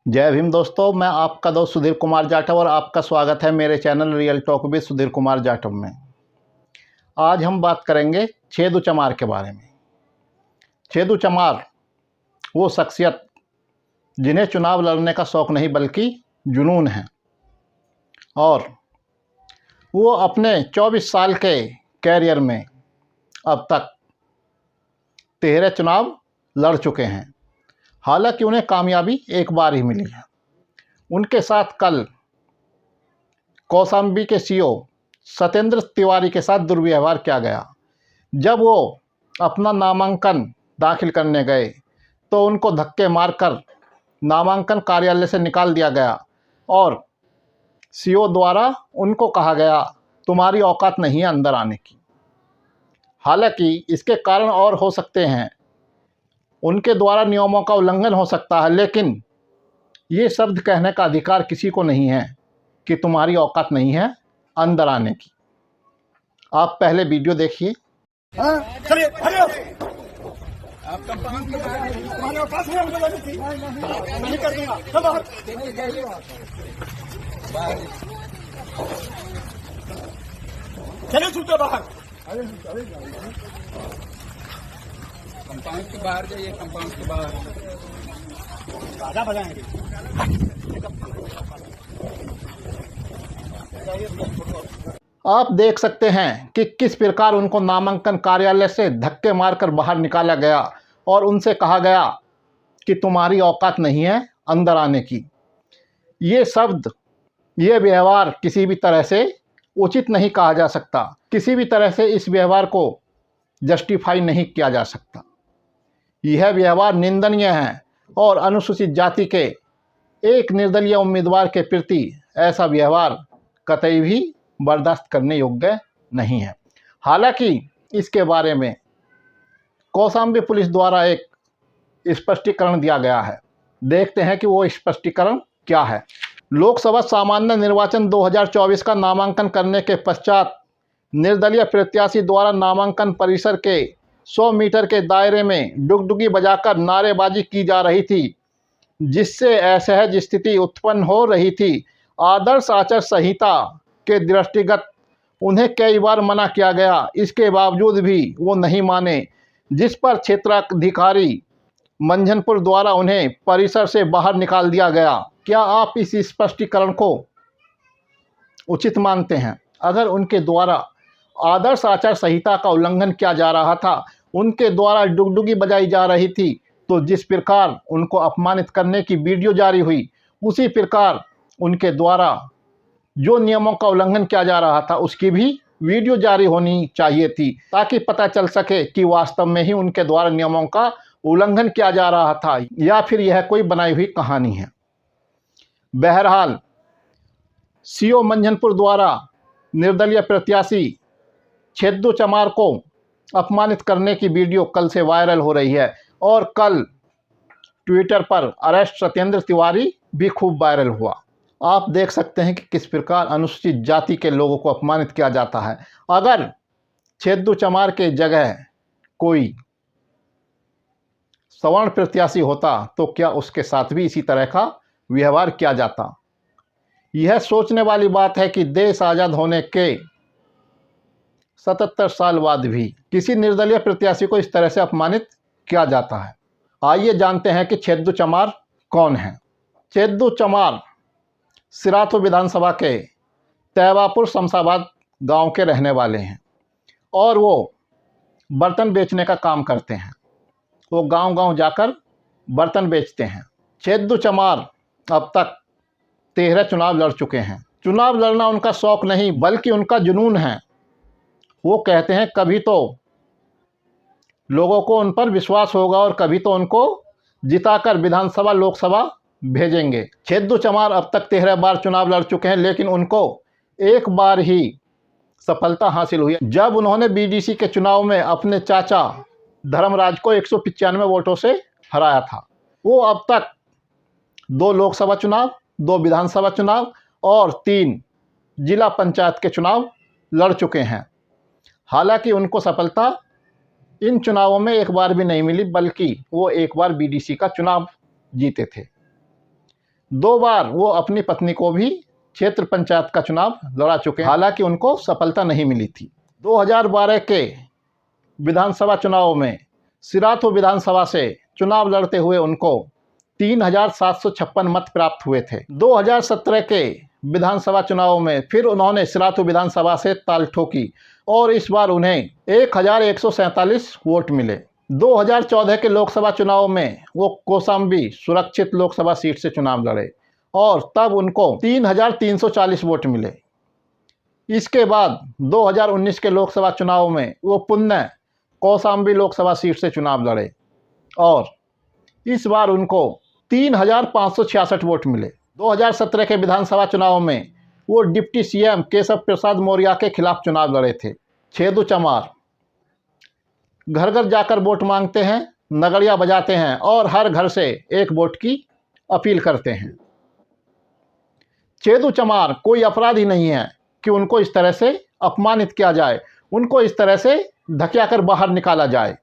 जय भीम दोस्तों, मैं आपका दोस्त सुधीर कुमार जाटव और आपका स्वागत है मेरे channel real talk with Sudhir Kumar Jatav में। आज हम बात करेंगे छेदू चमार के बारे में। छेदू चमार वो शख्सियत जिन्हें चुनाव लड़ने का शौक़ नहीं बल्कि जुनून है, और वो अपने 24 साल के कैरियर में अब तक 13 चुनाव लड़ चुके हैं। हालांकि उन्हें कामयाबी एक बार ही मिली है। उनके साथ कल कौशाम्बी के सीओ सत्येंद्र तिवारी के साथ दुर्व्यवहार किया गया। जब वो अपना नामांकन दाखिल करने गए तो उनको धक्के मारकर नामांकन कार्यालय से निकाल दिया गया और सीओ द्वारा उनको कहा गया, तुम्हारी औकात नहीं है अंदर आने की। हालांकि इसके कारण और हो सकते हैं, उनके द्वारा नियमों का उल्लंघन हो सकता है, लेकिन ये शब्द कहने का अधिकार किसी को नहीं है कि तुम्हारी औकात नहीं है अंदर आने की। आप पहले वीडियो देखिए। चले छूटे बाहर, कंपाउंड के बाहर जाइए। कंपाउंड के बाहर बाजा बजाएंगे। आप देख सकते हैं कि किस प्रकार उनको नामांकन कार्यालय से धक्के मारकर बाहर निकाला गया और उनसे कहा गया कि तुम्हारी औकात नहीं है अंदर आने की। ये शब्द, ये व्यवहार किसी भी तरह से उचित नहीं कहा जा सकता। किसी भी तरह से इस व्यवहार को जस्टिफाई नहीं किया जा सकता। यह व्यवहार निंदनीय है और अनुसूचित जाति के एक निर्दलीय उम्मीदवार के प्रति ऐसा व्यवहार कतई भी बर्दाश्त करने योग्य नहीं है। हालांकि इसके बारे में कौशाम्बी पुलिस द्वारा एक स्पष्टीकरण दिया गया है। देखते हैं कि वो स्पष्टीकरण क्या है। लोकसभा सामान्य निर्वाचन 2024 का नामांकन करने के पश्चात निर्दलीय प्रत्याशी द्वारा नामांकन परिसर के 100 मीटर के दायरे में डुगडुगी बजाकर नारेबाजी की जा रही थी, जिससे असहज स्थिति उत्पन्न हो रही थी। आदर्श आचार संहिता के दृष्टिगत उन्हें कई बार मना किया गया, इसके बावजूद भी वो नहीं माने, जिस पर क्षेत्राधिकारी मंझनपुर द्वारा उन्हें परिसर से बाहर निकाल दिया गया। क्या आप इस स्पष्टीकरण को उचित मानते हैं? अगर उनके द्वारा आदर्श आचार संहिता का उल्लंघन किया जा रहा था, उनके द्वारा डुगडुगी बजाई जा रही थी, तो जिस प्रकार उनको अपमानित करने की वीडियो जारी हुई, उसी प्रकार उनके द्वारा जो नियमों का उल्लंघन किया जा रहा था उसकी भी वीडियो जारी होनी चाहिए थी, ताकि पता चल सके कि वास्तव में ही उनके द्वारा नियमों का उल्लंघन किया जा रहा था या फिर यह कोई बनाई हुई कहानी है। बहरहाल, सीओ मंझनपुर द्वारा निर्दलीय प्रत्याशी छेदू चमार को अपमानित करने की वीडियो कल से वायरल हो रही है और कल ट्विटर पर अरेस्ट सत्येंद्र तिवारी भी खूब वायरल हुआ। आप देख सकते हैं कि किस प्रकार अनुसूचित जाति के लोगों को अपमानित किया जाता है। अगर छेदू चमार के जगह कोई सवर्ण प्रत्याशी होता तो क्या उसके साथ भी इसी तरह का व्यवहार किया जाता? यह सोचने वाली बात है कि देश आज़ाद होने के 77 साल बाद भी किसी निर्दलीय प्रत्याशी को इस तरह से अपमानित किया जाता है। आइए जानते हैं कि छेदू चमार कौन है। छेदू चमार सिराथू विधानसभा के तैवापुर शमशाबाद गांव के रहने वाले हैं और वो बर्तन बेचने का काम करते हैं। वो गांव-गांव जाकर बर्तन बेचते हैं। छेदू चमार अब तक 13 चुनाव लड़ चुके हैं। चुनाव लड़ना उनका शौक़ नहीं बल्कि उनका जुनून है। वो कहते हैं कभी तो लोगों को उन पर विश्वास होगा और कभी तो उनको जिताकर विधानसभा लोकसभा भेजेंगे। छेदू चमार अब तक 13 बार चुनाव लड़ चुके हैं, लेकिन उनको एक बार ही सफलता हासिल हुई, जब उन्होंने बीडीसी के चुनाव में अपने चाचा धर्मराज को 195 वोटों से हराया था। वो अब तक 2 लोकसभा चुनाव, 2 विधानसभा चुनाव और 3 जिला पंचायत के चुनाव लड़ चुके हैं। हालांकि उनको सफलता इन चुनावों में एक बार भी नहीं मिली, बल्कि वो एक बार बीडीसी का चुनाव जीते थे। 2 बार वो अपनी पत्नी को भी क्षेत्र पंचायत का चुनाव लड़ा चुके हैं, हालांकि उनको सफलता नहीं मिली थी। 2012 के विधानसभा चुनाव में सिराथू विधानसभा से चुनाव लड़ते हुए उनको 3,756 मत प्राप्त हुए थे। 2017 के विधानसभा चुनाव में फिर उन्होंने सिराथू विधानसभा से ताल ठोकी और इस बार उन्हें 1,147 वोट मिले। 2014 के लोकसभा चुनाव में वो कौशाम्बी सुरक्षित लोकसभा सीट से चुनाव लड़े और तब उनको 3,340 वोट मिले। इसके बाद 2019 के लोकसभा चुनाव में वो पुनः कौशाम्बी लोकसभा सीट से चुनाव लड़े और इस बार उनको 3,566 वोट मिले। 2017 के विधानसभा चुनाव में वो डिप्टी सीएम केशव प्रसाद मौर्य के खिलाफ चुनाव लड़े थे। छेदू चमार घर घर जाकर वोट मांगते हैं, नगड़िया बजाते हैं और हर घर से एक वोट की अपील करते हैं। छेदू चमार कोई अपराधी नहीं है कि उनको इस तरह से अपमानित किया जाए, उनको इस तरह से धकेलकर बाहर निकाला जाए।